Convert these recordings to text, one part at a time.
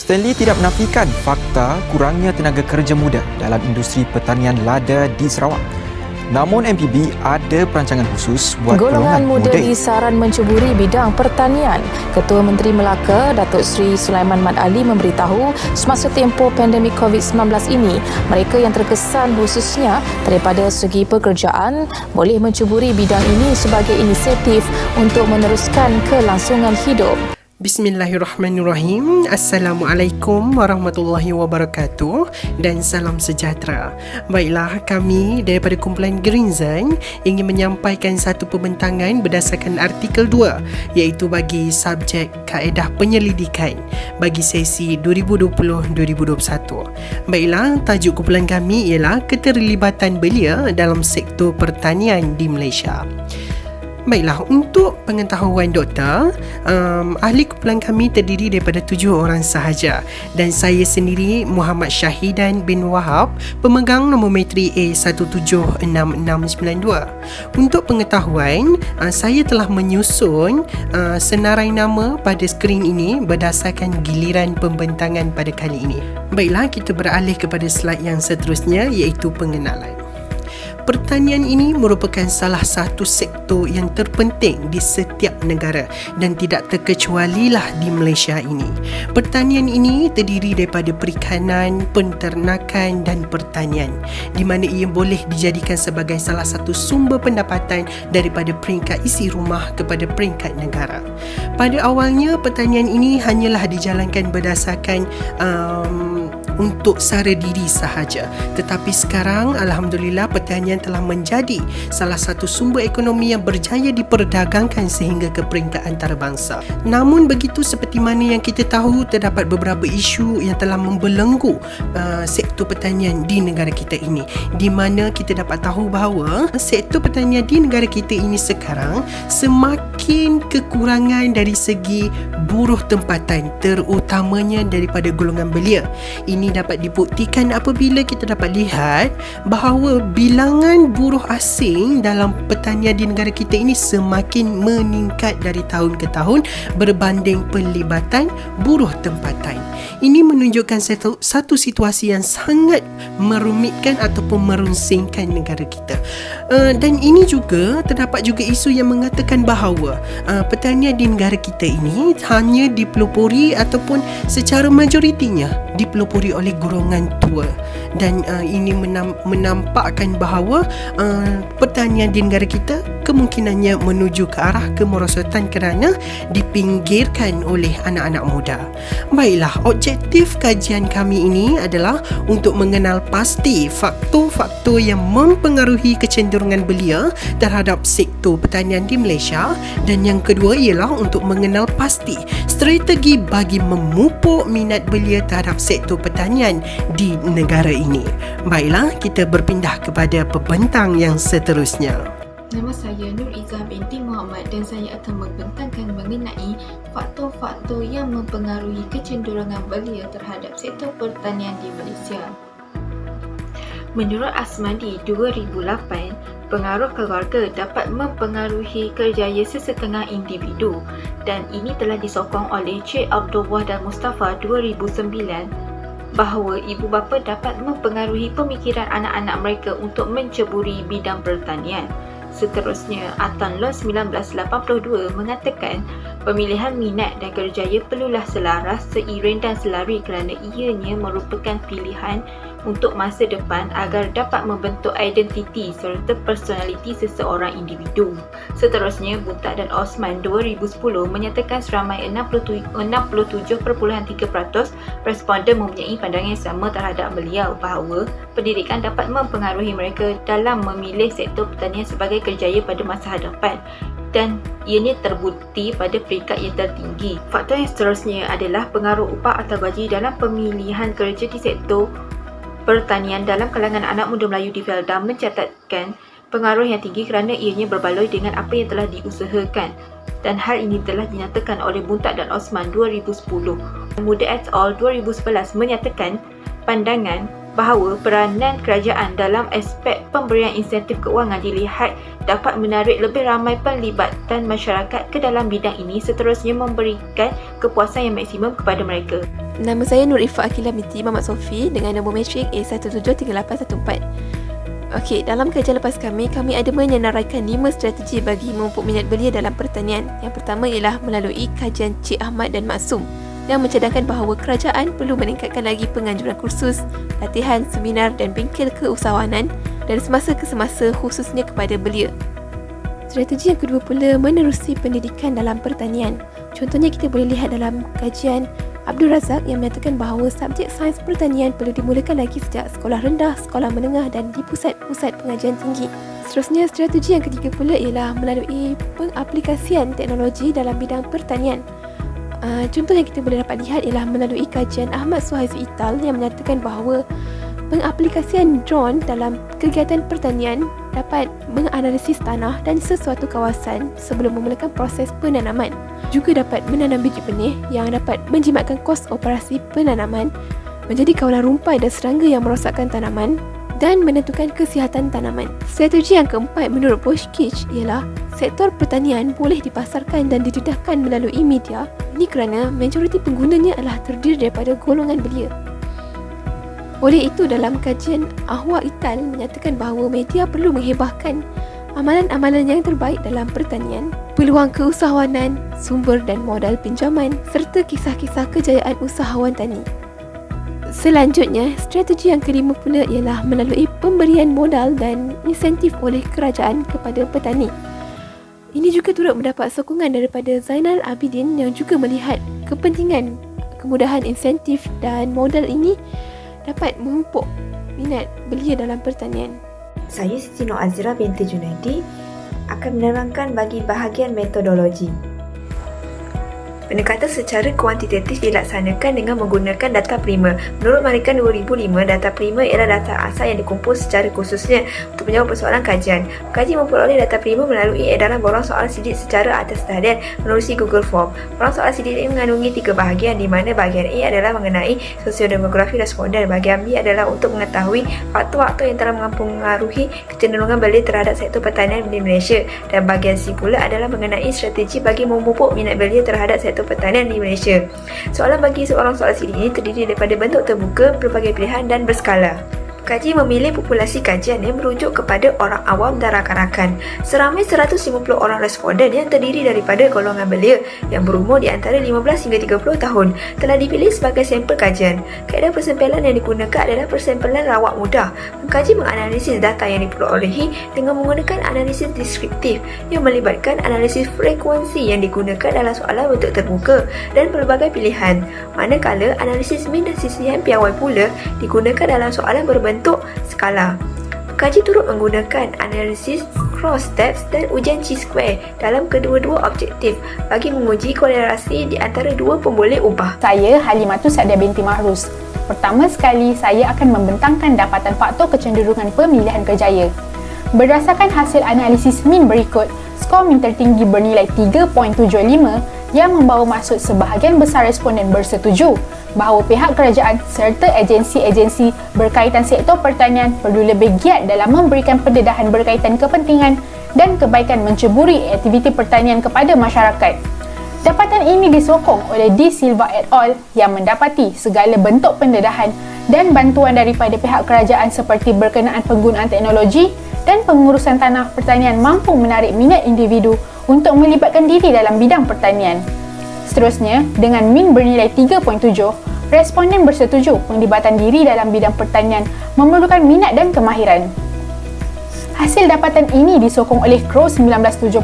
Stanley tidak menafikan fakta kurangnya tenaga kerja muda dalam industri pertanian lada di Sarawak. Namun MPB ada perancangan khusus buat golongan muda disaran mencuburi bidang pertanian. Ketua Menteri Melaka, Datuk Seri Sulaiman Mat Ali memberitahu semasa tempoh pandemik COVID-19 ini, mereka yang terkesan khususnya daripada segi pekerjaan boleh mencuburi bidang ini sebagai inisiatif untuk meneruskan kelangsungan hidup. Bismillahirrahmanirrahim. Assalamualaikum warahmatullahi wabarakatuh dan salam sejahtera. Baiklah, kami daripada kumpulan Green Zone ingin menyampaikan satu pembentangan berdasarkan artikel 2 iaitu bagi subjek kaedah penyelidikan bagi sesi 2020-2021. Baiklah, tajuk kumpulan kami ialah keterlibatan belia dalam sektor pertanian di Malaysia. Baiklah, untuk pengetahuan doktor, ahli kumpulan kami terdiri daripada 7 orang sahaja dan saya sendiri Muhammad Syahidan bin Wahab, pemegang nombor metri A176692. Untuk pengetahuan, saya telah menyusun senarai nama pada skrin ini berdasarkan giliran pembentangan pada kali ini. Baiklah, kita beralih kepada slide yang seterusnya iaitu pengenalan. Pertanian ini merupakan salah satu sektor yang terpenting di setiap negara dan tidak terkecualilah di Malaysia ini. Pertanian ini terdiri daripada perikanan, penternakan dan pertanian, di mana ia boleh dijadikan sebagai salah satu sumber pendapatan daripada peringkat isi rumah kepada peringkat negara. Pada awalnya, pertanian ini hanyalah dijalankan berdasarkan untuk sara diri sahaja. Tetapi sekarang, alhamdulillah, pertanian telah menjadi salah satu sumber ekonomi yang berjaya diperdagangkan sehingga ke peringkat antarabangsa. Namun begitu, seperti mana yang kita tahu, terdapat beberapa isu yang telah membelenggu sektor pertanian di negara kita ini, di mana kita dapat tahu bahawa sektor pertanian di negara kita ini sekarang semakin kekurangan dari segi buruh tempatan, terutamanya daripada golongan belia. Ini dapat dibuktikan apabila kita dapat lihat bahawa bilangan buruh asing dalam pertanian di negara kita ini semakin meningkat dari tahun ke tahun berbanding pelibatan buruh tempatan. Ini menunjukkan satu situasi yang sangat merumitkan ataupun merunsingkan negara kita. Dan ini juga terdapat juga isu yang mengatakan bahawa pertanian di negara kita ini hanya dipelopori ataupun secara majoritinya dipelopori oleh golongan tua, dan ini menampakkan bahawa pertanian di negara kita kemungkinannya menuju ke arah kemerosotan kerana dipinggirkan oleh anak-anak muda. Baiklah, objektif kajian kami ini adalah untuk mengenal pasti faktor-faktor yang mempengaruhi kecenderungan belia terhadap sektor pertanian di Malaysia, dan yang kedua ialah untuk mengenal pasti strategi bagi memupuk minat belia terhadap sektor pertanian di negara ini. Baiklah, kita berpindah kepada pembentang yang seterusnya. Nama saya Nur Izzah binti Muhammad dan saya akan membentangkan mengenai faktor-faktor yang mempengaruhi kecenderungan belia terhadap sektor pertanian di Malaysia. Menurut Asmadi 2008, pengaruh keluarga dapat mempengaruhi kerjaya sesetengah individu, dan ini telah disokong oleh Cik Abdullah dan Mustafa 2009 bahawa ibu bapa dapat mempengaruhi pemikiran anak-anak mereka untuk menceburi bidang pertanian. Seterusnya, Atan-Law 1982 mengatakan pemilihan minat dan kerjaya perlulah selaras, seiring dan selari kerana ianya merupakan pilihan untuk masa depan agar dapat membentuk identiti serta personaliti seseorang individu. Seterusnya, Buntak dan Osman 2010 menyatakan seramai 67.3% responden mempunyai pandangan yang sama terhadap beliau bahawa pendidikan dapat mempengaruhi mereka dalam memilih sektor pertanian sebagai kerjaya pada masa hadapan, dan ianya terbukti pada peringkat yang tertinggi. Faktor yang seterusnya adalah pengaruh upah atau gaji dalam pemilihan kerja di sektor pertanian dalam kalangan anak muda Melayu di Felda mencatatkan pengaruh yang tinggi kerana ianya berbaloi dengan apa yang telah diusahakan, dan hal ini telah dinyatakan oleh Buntak dan Osman 2010. Muda et al. 2011 menyatakan pandangan bahawa peranan kerajaan dalam aspek pemberian insentif keuangan dilihat dapat menarik lebih ramai pelibatan masyarakat ke dalam bidang ini, seterusnya memberikan kepuasan yang maksimum kepada mereka. Nama saya Nur Ifah Akilah binti Muhammad Sofi dengan nombor matrik A173814. Okey, dalam kajian lepas kami ada menyenaraikan 5 strategi bagi memupuk minat belia dalam pertanian. Yang pertama ialah melalui kajian Cik Ahmad dan Maksum yang mencadangkan bahawa kerajaan perlu meningkatkan lagi penganjuran kursus, latihan, seminar dan bengkel keusahawanan dari semasa ke semasa khususnya kepada belia. Strategi yang kedua pula menerusi pendidikan dalam pertanian. Contohnya kita boleh lihat dalam kajian Abdul Razak yang menyatakan bahawa subjek sains pertanian perlu dimulakan lagi sejak sekolah rendah, sekolah menengah dan di pusat-pusat pengajian tinggi. Seterusnya, strategi yang ketiga pula ialah melalui pengaplikasian teknologi dalam bidang pertanian. Contoh yang kita boleh dapat lihat ialah melalui kajian Ahmad Suhaizi Ital yang menyatakan bahawa pengaplikasian drone dalam kegiatan pertanian dapat menganalisis tanah dan sesuatu kawasan sebelum memulakan proses penanaman. Juga dapat menanam biji benih yang dapat menjimatkan kos operasi penanaman, menjadi kawalan rumpai dan serangga yang merosakkan tanaman dan menentukan kesihatan tanaman. Strategi yang keempat menurut Boschkich ialah sektor pertanian boleh dipasarkan dan didedahkan melalui media. Ini kerana majoriti penggunanya adalah terdiri daripada golongan belia. Oleh itu, dalam kajian Ahwa Ital menyatakan bahawa media perlu menghebahkan amalan-amalan yang terbaik dalam pertanian, peluang keusahawanan, sumber dan modal pinjaman serta kisah-kisah kejayaan usahawan tani. Selanjutnya, strategi yang kelima pula ialah melalui pemberian modal dan insentif oleh kerajaan kepada petani. Ini juga turut mendapat sokongan daripada Zainal Abidin yang juga melihat kepentingan kemudahan insentif dan modal ini dapat memupuk minat belia dalam pertanian. Saya Siti Nur Azira binti Junaidi akan menerangkan bagi bahagian metodologi. Pendekatan secara kuantitatif dilaksanakan dengan menggunakan data prima. Menurut Marikan 2005, data prima ialah data asal yang dikumpul secara khususnya untuk menjawab persoalan kajian. Pekaji memperoleh data prima melalui edaran borang soalan sidik secara atas talian menerusi Google Form. Borang soalan sidik ini mengandungi 3 bahagian di mana bahagian A adalah mengenai sosiodemografi responden, bahagian B adalah untuk mengetahui faktor-faktor yang telah mempengaruhi kecenderungan belia terhadap sektor pertanian di Malaysia, dan bahagian C pula adalah mengenai strategi bagi memupuk minat belia terhadap sektor pertanian di Malaysia. Soalan bagi seorang soalan sidik ini terdiri daripada bentuk terbuka, pelbagai pilihan dan berskala. Pekaji memilih populasi kajian yang merujuk kepada orang awam dan rakan-rakan. Seramai 150 orang responden yang terdiri daripada golongan belia yang berumur di antara 15 hingga 30 tahun telah dipilih sebagai sampel kajian. Kaedah persempelan yang digunakan adalah persempelan rawak mudah. Pekaji menganalisis data yang diperolehi dengan menggunakan analisis deskriptif yang melibatkan analisis frekuensi yang digunakan dalam soalan bentuk terbuka dan pelbagai pilihan. Manakala analisis min dan sisihan piawai pula digunakan dalam soalan berbentuk skala. Pekaji turut menggunakan analisis cross steps dan ujian chi-square dalam kedua-dua objektif bagi menguji kolerasi di antara dua pemboleh ubah. Saya Halimatus Sadia binti Mahrus. Pertama sekali, saya akan membentangkan dapatan faktor kecenderungan pemilihan kerjaya. Berdasarkan hasil analisis min berikut, skor min tertinggi bernilai 3.75 yang membawa maksud sebahagian besar responden bersetuju bahawa pihak kerajaan serta agensi-agensi berkaitan sektor pertanian perlu lebih giat dalam memberikan pendedahan berkaitan kepentingan dan kebaikan menceburi aktiviti pertanian kepada masyarakat. Dapatan ini disokong oleh D. Silva et al. Yang mendapati segala bentuk pendedahan dan bantuan daripada pihak kerajaan seperti berkenaan penggunaan teknologi dan pengurusan tanah pertanian mampu menarik minat individu untuk melibatkan diri dalam bidang pertanian. Seterusnya, dengan min bernilai 3.7, responden bersetuju penglibatan diri dalam bidang pertanian memerlukan minat dan kemahiran. Hasil dapatan ini disokong oleh Crow 1976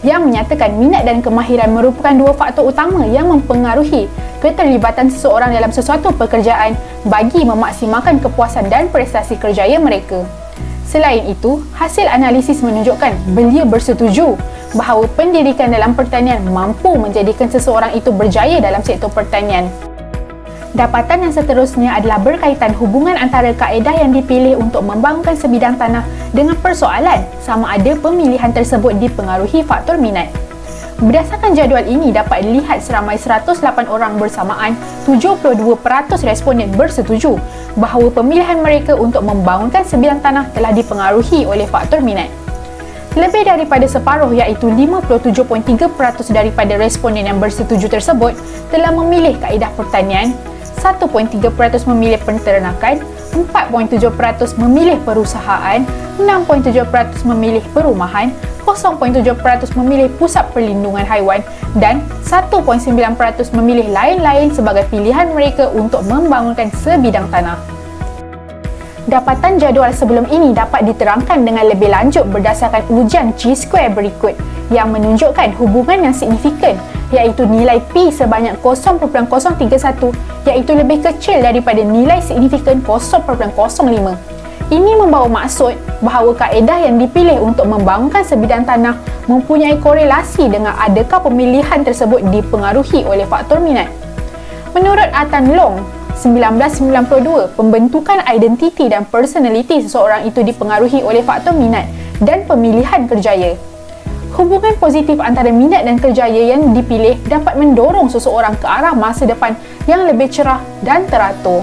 yang menyatakan minat dan kemahiran merupakan dua faktor utama yang mempengaruhi keterlibatan seseorang dalam sesuatu pekerjaan bagi memaksimalkan kepuasan dan prestasi kerjaya mereka. Selain itu, hasil analisis menunjukkan belia bersetuju bahawa pendidikan dalam pertanian mampu menjadikan seseorang itu berjaya dalam sektor pertanian. Dapatan yang seterusnya adalah berkaitan hubungan antara kaedah yang dipilih untuk membangunkan sebidang tanah dengan persoalan sama ada pemilihan tersebut dipengaruhi faktor minat. Berdasarkan jadual ini dapat dilihat seramai 108 orang bersamaan, 72% responden bersetuju bahawa pemilihan mereka untuk membangunkan sebidang tanah telah dipengaruhi oleh faktor minat. Lebih daripada separuh iaitu 57.3% daripada responden yang bersetuju tersebut telah memilih kaedah pertanian, 1.3% memilih penternakan, 4.7% memilih perusahaan, 6.7% memilih perumahan, 0.7% memilih pusat perlindungan haiwan dan 1.9% memilih lain-lain sebagai pilihan mereka untuk membangunkan sebidang tanah. Dapatan jadual sebelum ini dapat diterangkan dengan lebih lanjut berdasarkan ujian Chi-square berikut yang menunjukkan hubungan yang signifikan iaitu nilai P sebanyak 0.031 iaitu lebih kecil daripada nilai signifikan 0.05. Ini membawa maksud bahawa kaedah yang dipilih untuk membangunkan sebidang tanah mempunyai korelasi dengan adakah pemilihan tersebut dipengaruhi oleh faktor minat. Menurut Atan Long, 1992, pembentukan identiti dan personaliti seseorang itu dipengaruhi oleh faktor minat dan pemilihan kerjaya. Hubungan positif antara minat dan kerjaya yang dipilih dapat mendorong seseorang ke arah masa depan yang lebih cerah dan teratur.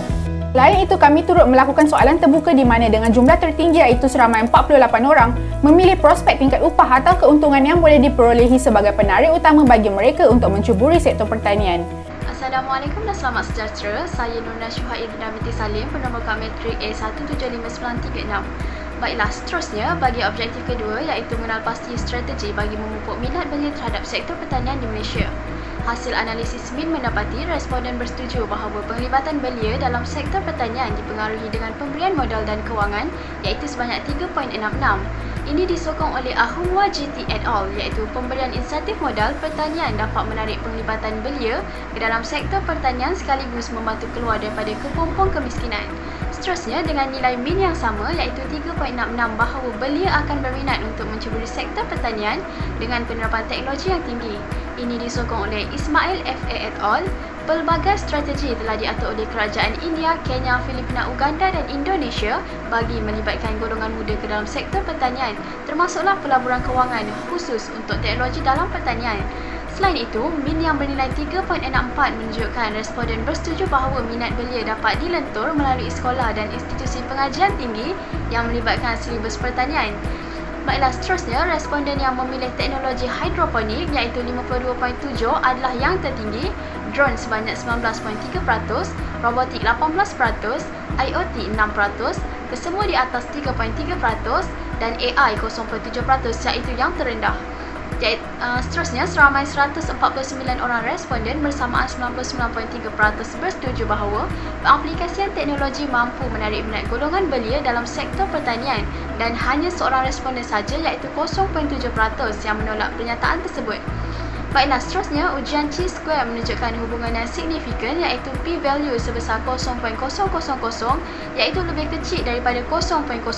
Lain itu, kami turut melakukan soalan terbuka di mana dengan jumlah tertinggi iaitu seramai 48 orang memilih prospek tingkat upah atau keuntungan yang boleh diperolehi sebagai penarik utama bagi mereka untuk mencuburi sektor pertanian. Assalamualaikum dan selamat sejahtera. Saya Nurna Syuhaib binti Salim, penombor metrik A175936. Baiklah, seterusnya bagi objektif kedua iaitu mengenal pasti strategi bagi memupuk minat belia terhadap sektor pertanian di Malaysia. Hasil analisis SMIN mendapati responden bersetuju bahawa penglibatan belia dalam sektor pertanian dipengaruhi dengan pemberian modal dan kewangan iaitu sebanyak 3.66. Ini disokong oleh Ahumwa GT et al. Iaitu pemberian insentif modal pertanian dapat menarik penglibatan belia ke dalam sektor pertanian sekaligus membantu keluar daripada kepompong kemiskinan. Seterusnya dengan nilai min yang sama iaitu 3.66 bahawa belia akan berminat untuk mencuburi sektor pertanian dengan penerapan teknologi yang tinggi. Ini disokong oleh Ismail FA et al. Pelbagai strategi telah diatur oleh kerajaan India, Kenya, Filipina, Uganda dan Indonesia bagi melibatkan golongan muda ke dalam sektor pertanian, termasuklah pelaburan kewangan khusus untuk teknologi dalam pertanian. Selain itu, min yang bernilai 3.64 menunjukkan responden bersetuju bahawa minat belia dapat dilentur melalui sekolah dan institusi pengajian tinggi yang melibatkan silibus pertanian. Baiklah, seterusnya responden yang memilih teknologi hidroponik iaitu 52.7 adalah yang tertinggi, drone sebanyak 19.3%, robotik 18%, IoT 6%, kesemua di atas 3.3% dan AI 0.7% iaitu yang terendah. Seterusnya, seramai 149 orang responden bersamaan 99.3% bersetuju bahawa pengaplikasian teknologi mampu menarik minat golongan belia dalam sektor pertanian dan hanya seorang responden saja iaitu 0.7% yang menolak pernyataan tersebut. Baiklah, seterusnya ujian Chi-square menunjukkan hubungan yang signifikan iaitu p-value sebesar 0.000 iaitu lebih kecil daripada 0.05.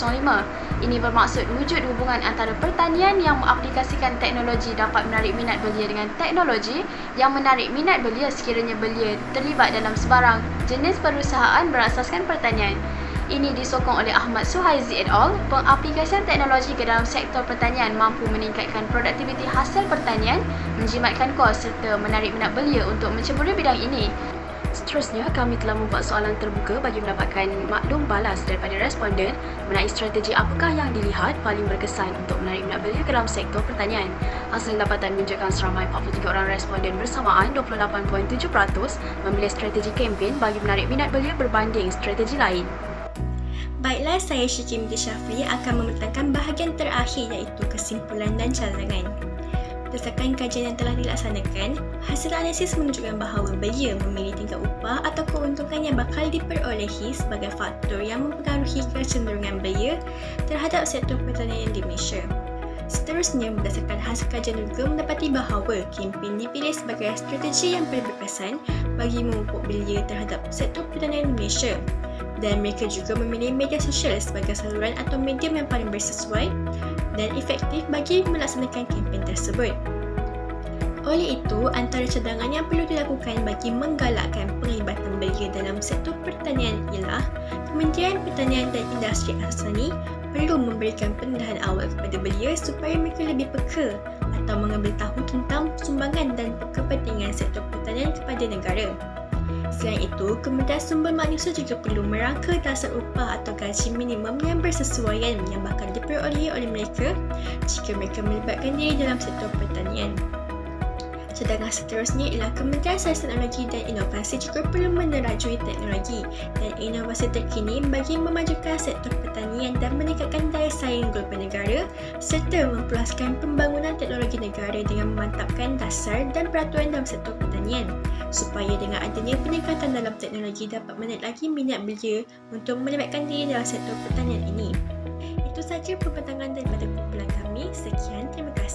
Ini bermaksud wujud hubungan antara pertanian yang mengaplikasikan teknologi dapat menarik minat belia dengan teknologi yang menarik minat belia sekiranya belia terlibat dalam sebarang jenis perusahaan berasaskan pertanian. Ini disokong oleh Ahmad Suhaizi et al. Pengaplikasian teknologi ke dalam sektor pertanian mampu meningkatkan produktiviti hasil pertanian, menjimatkan kos serta menarik minat belia untuk menceburi bidang ini. Seterusnya, kami telah membuat soalan terbuka bagi mendapatkan maklum balas daripada responden mengenai strategi apakah yang dilihat paling berkesan untuk menarik minat belia ke dalam sektor pertanian. Hasil dapatan menunjukkan seramai 43 orang responden bersamaan 28.7% memilih strategi kempen bagi menarik minat belia berbanding strategi lain. Baiklah, saya Syiki Binti Syafri akan membentangkan bahagian terakhir iaitu kesimpulan dan cadangan. Berdasarkan kajian yang telah dilaksanakan, hasil analisis menunjukkan bahawa belia memilih tingkat upah atau keuntungan yang bakal diperolehi sebagai faktor yang mempengaruhi kecenderungan belia terhadap sektor pertanian di Malaysia. Seterusnya, berdasarkan hasil kajian juga mendapati bahawa kempen dipilih sebagai strategi yang paling berkesan bagi memupuk belia terhadap sektor pertanian di Malaysia. Dan mereka juga memilih media sosial sebagai saluran atau medium yang paling bersesuai dan efektif bagi melaksanakan kempen tersebut. Oleh itu, antara cadangan yang perlu dilakukan bagi menggalakkan penglibatan belia dalam sektor pertanian ialah Kementerian Pertanian dan Industri Asasani perlu memberikan pendedahan awal kepada belia supaya mereka lebih peka atau mengambil tahu tentang sumbangan dan kepentingan sektor pertanian kepada negara. Selain itu, Kementerian Sumber Manusia juga perlu merangka dasar upah atau gaji minimum yang bersesuaian yang bakal diperolehi oleh mereka jika mereka melibatkan diri dalam sektor pertanian. Sedangkan seterusnya ialah Kementerian Sains Teknologi dan Inovasi juga perlu menerajui teknologi dan inovasi terkini bagi memajukan sektor pertanian dan meningkatkan daya saing global negara serta mempuaskan pembangunan teknologi negara dengan memantapkan dasar dan peraturan dalam sektor pertanian supaya dengan adanya peningkatan dalam teknologi dapat menaik lagi minat belia untuk melibatkan diri dalam sektor pertanian ini. Itu sahaja pembentangan daripada kumpulan kami. Sekian, terima kasih.